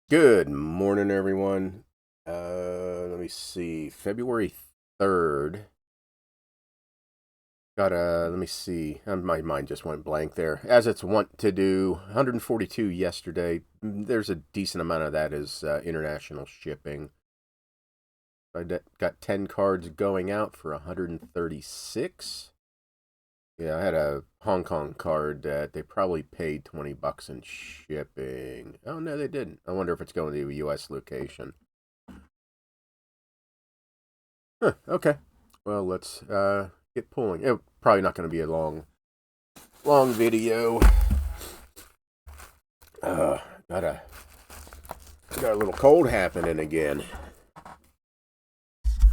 Good morning, everyone. Let me see. February 3rd. Let me see. My mind just went blank there. As it's wont to do, 142 yesterday. There's a decent amount of that is international shipping. Got 10 cards going out for 136. Yeah, I had a Hong Kong card that they probably paid $20 in shipping. Oh, no, they didn't. I wonder if it's going to a U.S. location. Huh, okay. Well, let's get pulling. Probably not going to be a long video. Uh, got a got a little cold happening again.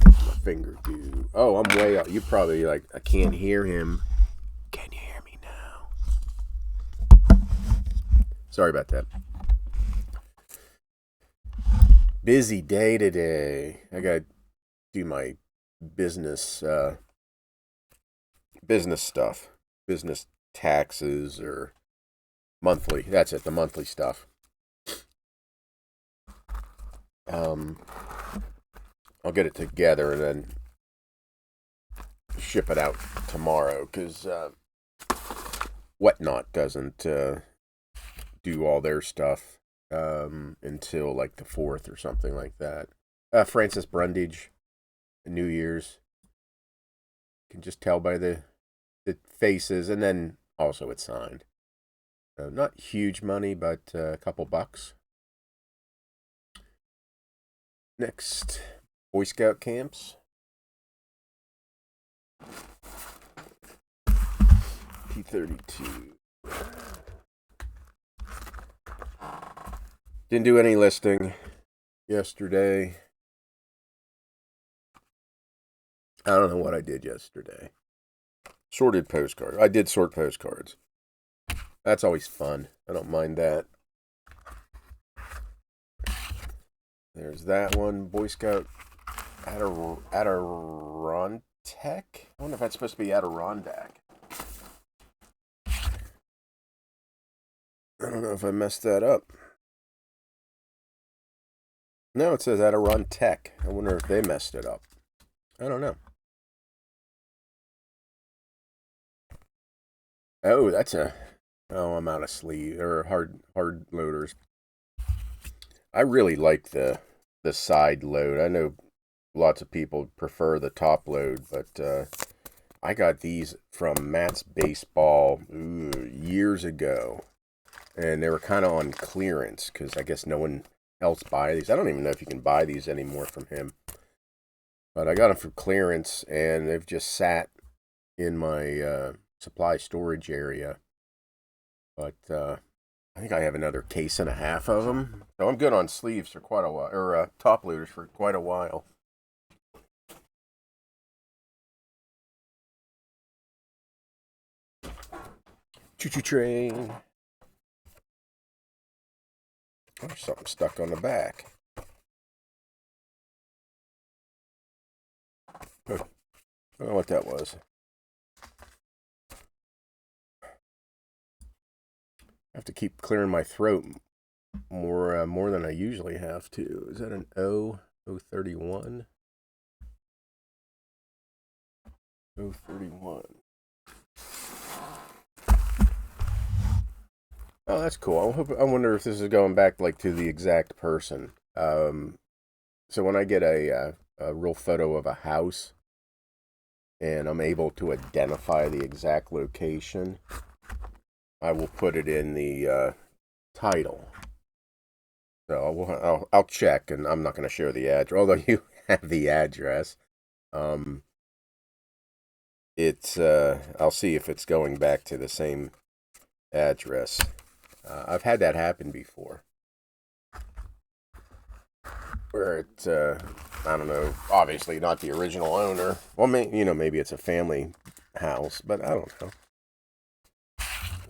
My finger, dude. Oh, I'm way up. You probably like. I can't hear him. Can you hear me now? Sorry about that. Busy day today. I got to do my business business stuff, business taxes or monthly. That's it, the monthly stuff. Um, I'll get it together and then ship it out tomorrow because Whatnot doesn't do all their stuff until like the 4th or something like that. Francis Brundage, New Year's. You can just tell by the faces, and then also it's signed. Not huge money, but a couple bucks. Next, Boy Scout camps. P32. Didn't do any listing yesterday. I don't know what I did yesterday. Sorted postcards. I did sort postcards. That's always fun. I don't mind that. There's that one. Boy Scout Adirondack. I wonder if that's supposed to be Adirondack. I don't know if I messed that up. No, it says Adirondack. I wonder if they messed it up. I don't know. Oh, that's a. Oh, I'm out of sleeve or hard loaders. I really like the side load. I know lots of people prefer the top load, but I got these from Matt's Baseball years ago, and they were kind of on clearance because I guess no one else buy these. I don't even know if you can buy these anymore from him, but I got them for clearance, and they've just sat in my supply storage area. But I think I have another case and a half of them, so I'm good on sleeves for quite a while, or top loaders for quite a while. Choo-choo train. There's something stuck on the back. I don't know what that was. I have to keep clearing my throat more than I usually have to. Is that an O31? O31. Oh, that's cool. I wonder if this is going back like to the exact person. So when I get a real photo of a house and I'm able to identify the exact location, I will put it in the title. So I'll check, and I'm not going to share the address, although you have the address. Um, I'll see if it's going back to the same address. I've had that happen before, where I don't know, obviously not the original owner. Well, maybe it's a family house, but I don't know.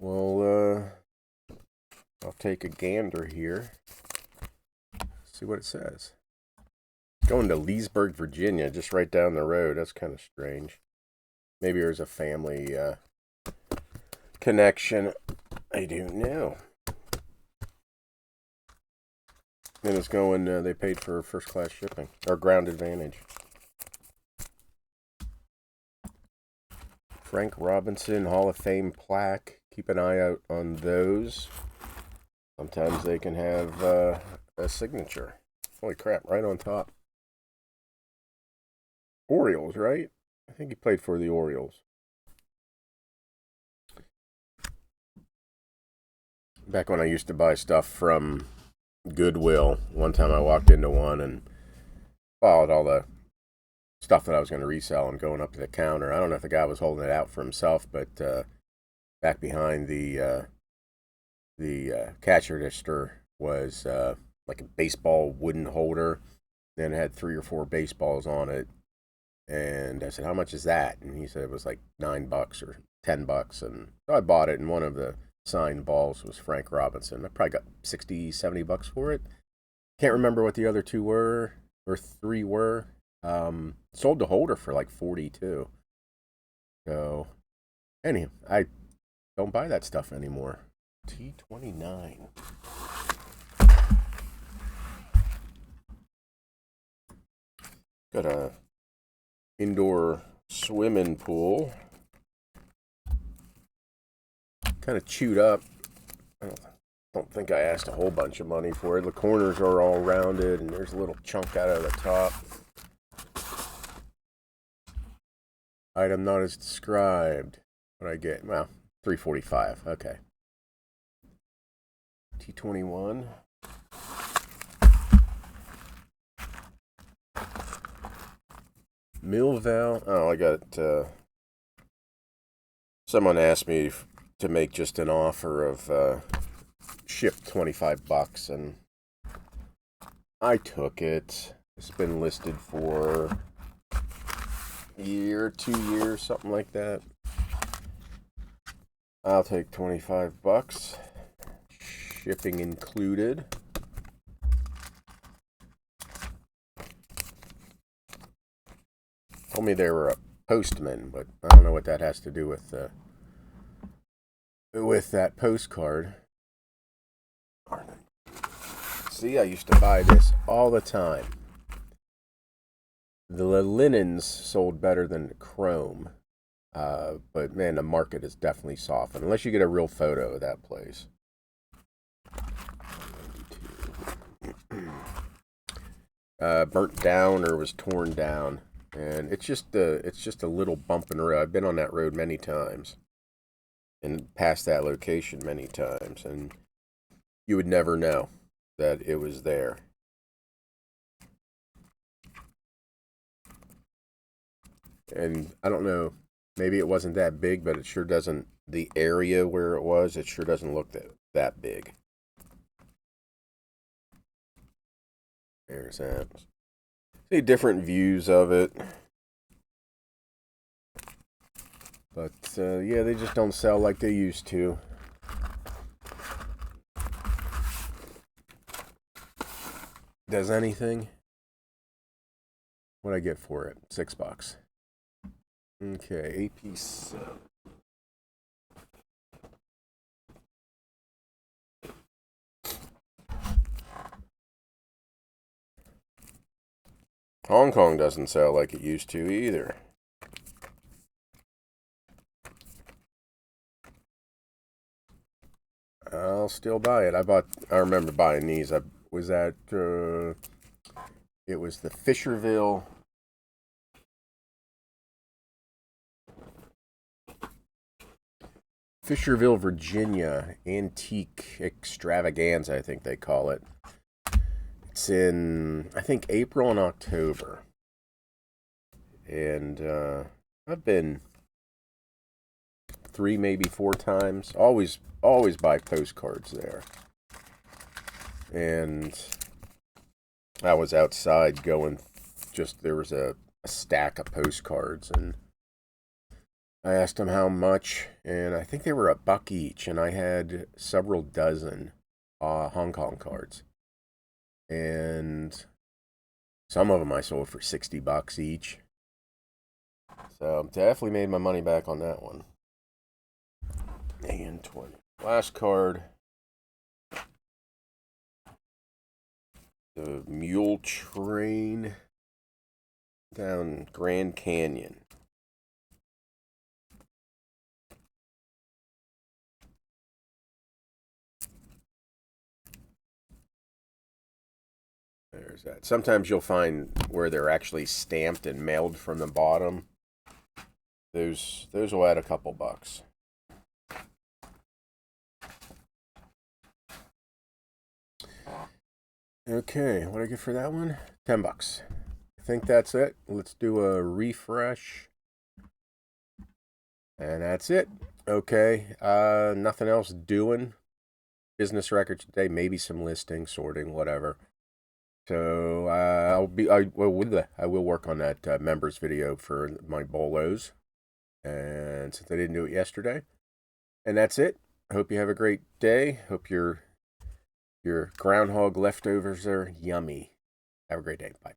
Well, I'll take a gander here. See what it says. Going to Leesburg, Virginia, just right down the road. That's kind of strange. Maybe there's a family connection. I don't know. And it's going, they paid for first class shipping, or ground advantage. Frank Robinson Hall of Fame plaque. Keep an eye out on those. Sometimes they can have a signature. Holy crap, right on top. Orioles, right? I think he played for the Orioles. Back when I used to buy stuff from Goodwill, one time I walked into one and followed all the stuff that I was going to resell and going up to the counter. I don't know if the guy was holding it out for himself, but back behind the cash register was like a baseball wooden holder. Then it had 3 or 4 baseballs on it. And I said, how much is that? And he said it was like $9 or $10. And so I bought it, and one of the signed balls was Frank Robinson. I probably got $60-$70 for it. Can't remember what the other 2 were, or 3 were. Sold the holder for like $42. So, anyhow, I don't buy that stuff anymore. T29. Got a indoor swimming pool. Kind of chewed up. I don't think I asked a whole bunch of money for it. The corners are all rounded, and there's a little chunk out of the top. Item not as described. What I get? Well, $345. Okay. T21. Millvale. Oh, I got. Someone asked me to make just an offer of ship $25, and I took it. It's been listed for a year, 2 years, something like that. I'll take $25, shipping included. Told me they were a postman, but I don't know what that has to do with that postcard. See, I used to buy this all the time. The linens sold better than the chrome, but man, the market is definitely softened unless you get a real photo of that place. Burnt down or was torn down, and it's just a little bump in the road. I've been on that road many times and passed that location many times, and you would never know that it was there. And I don't know, maybe it wasn't that big, but it sure doesn't, the area where it was, it sure doesn't look that big. There's that. See different views of it. But yeah, they just don't sell like they used to. Does anything? What'd I get for it? $6. Okay, AP7. Hong Kong doesn't sell like it used to either. I'll still buy it. I remember buying these. It was the Fisherville, Virginia Antique Extravaganza, I think they call it. It's in, I think, April and October. And I've been 3, maybe 4 times. Always buy postcards there. And I was outside going, there was a stack of postcards, and I asked them how much, and I think they were $1 each, and I had several dozen Hong Kong cards. And some of them I sold for $60 each. So definitely made my money back on that one. And 20. Last card. The mule train down Grand Canyon. There's that. Sometimes you'll find where they're actually stamped and mailed from the bottom. Those will add a couple bucks. Okay, what do I get for that one? 10 bucks. I think that's it. Let's do a refresh. And that's it. Okay, nothing else doing. Business records today, maybe some listing, sorting, whatever. So I will work on that members video for my bolos. And since I didn't do it yesterday. And that's it. I hope you have a great day. Hope your groundhog leftovers are yummy. Have a great day. Bye.